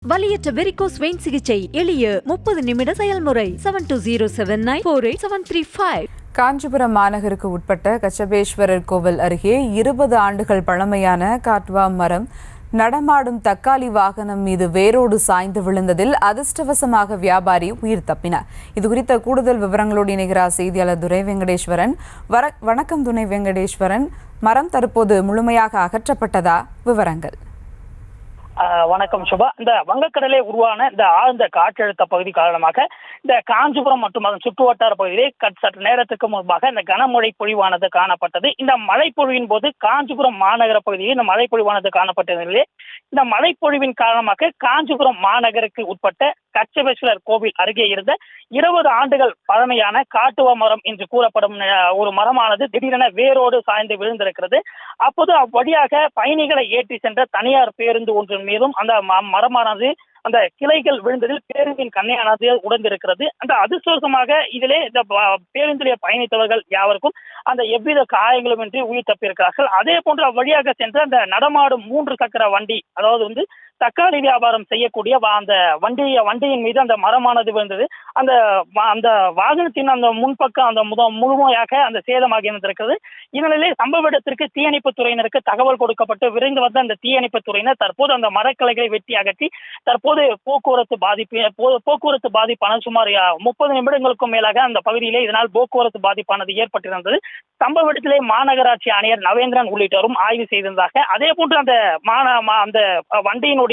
வலியற்ற varicose vein சிகிச்சை எளிய 30 நிமிட செயல்முறை 7209487335. காஞ்சிபுரம் மாநகருக்கு உட்பட்ட கச்சபேஸ்வரர் கோவில் அருகே 20 ஆண்டுகள் பழமையான காட்வா மரம் நடமாடும் தக்காளி வாகனம் மீது வேரோடு சாய்ந்து விழுந்ததில் அதிர்ஷ்டவசமாக வியாபாரி உயிர் தப்பினார். இதுகுறித்த கூடுதல் விவரங்களோடு இணைகிறார் செய்தியாளர் துரை வெங்கடேஸ்வரன். வணக்கம் துரை வெங்கடேஸ்வரன். மரம் தற்போது முழுமையாக அகற்றப்பட்டதா? விவரங்கள். வணக்கம் சுபா. இந்த வங்கக்கடலே உருவான இந்த ஆழ்ந்த காற்றழுத்த பகுதி காரணமாக இந்த காஞ்சிபுரம் மற்றும் அதன் சுற்றுவட்டார பகுதியிலே சற்று நேரத்துக்கு முன்பாக இந்த கனமழை பொழிவானது காணப்பட்டது. இந்த மழைப்பொழிவின் போது காஞ்சிபுரம் மாநகர பகுதியில் இந்த மழைப்பொழிவானது காணப்பட்ட நிலையிலே இந்த மழைப்பொழிவின் காரணமாக காஞ்சிபுரம் மாநகருக்கு உட்பட்ட கச்சபேஸ்வரர் கோவில் அருகே இருந்த 20 ஆண்டுகள் பழமையான காட்டுவ மரம் என்று கூறப்படும் ஒரு மரமானது திடீரென வேரோடு சாய்ந்து விழுந்திருக்கிறது. அப்போது அவ்வழியாக பயணிகளை ஏற்றி சென்ற தனியார் பேருந்து ஒன்றின் மீதும் அந்த மரமானது அந்த கிளைகள் விழுந்ததில் பேருந்தின் கண்ணையானது உடைந்திருக்கிறது. அந்த அதிர்ஷ்டவசமாக இதிலே இந்த பேருந்திலே பயணித்தவர்கள் யாவருக்கும் அந்த எவ்வித காயங்களும் இன்றி உயிர் தப்பியிருக்கிறார்கள். அதே போன்று அவ்வழியாக சென்ற அந்த நடமாடும் 3 சக்கர வண்டி, அதாவது தக்காளி வியாபாரம் செய்யக்கூடிய அந்த வண்டியின் மீது அந்த மரமானது விழுந்தது. அந்த வாகனத்தின் அந்த முன்பக்கம் அந்த முழுமையாக அந்த சேதமாகி இருந்திருக்கிறது. இதனிலே சம்பவ இடத்திற்கு தீயணைப்பு துறையினருக்கு தகவல் கொடுக்கப்பட்டு விரைந்து வந்த அந்த தீயணைப்பு துறையினர் தற்போது அந்த மரக்கிளைகளை வெட்டி அகற்றி தற்போது போக்குவரத்து பாதிப்பான சுமார் 30 நிமிடங்களுக்கும் மேலாக அந்த பகுதியிலே இதனால் போக்குவரத்து பாதிப்பானது ஏற்பட்டிருந்தது. சம்பவ இடத்திலே மாநகராட்சி ஆணையர் நவேந்திரன் உள்ளிட்டோரும் ஆய்வு செய்திருந்தாங்க. அதே போன்று அந்த வண்டியினுடைய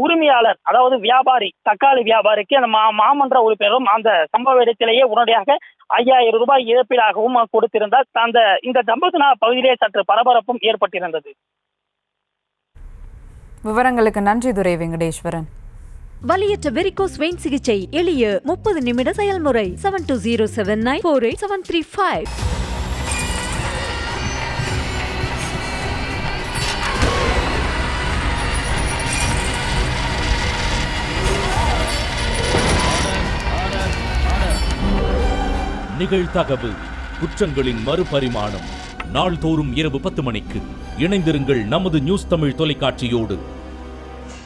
உரிமையாளர், அதாவது வியாபாரி, தக்காளி வியாபாரிக்கு அந்த மாமன்ற உறுப்பினரும் அந்த சம்பவ இடத்திலேயே உடனடியாக 5000 ரூபாய் இழப்பீடாகவும் கொடுத்திருந்தார். இந்த தம்பதினா பகுதியிலே சற்று பரபரப்பும் ஏற்பட்டிருந்தது. விவரங்களுக்கு நன்றி துரை வெங்கடேஸ்வரன். வலியற்ற வெரிகோஸ் வெயின் சிகிச்சை எளிய 30 நிமிட செயல்முறை 7209487335. நிகழ்தகவு குற்றங்களின் மறுபரிமாணம் நாள்தோறும் இரவு 10 மணிக்கு இணைந்திருங்கள் நமது நியூஸ் தமிழ் தொலைக்காட்சியோடு.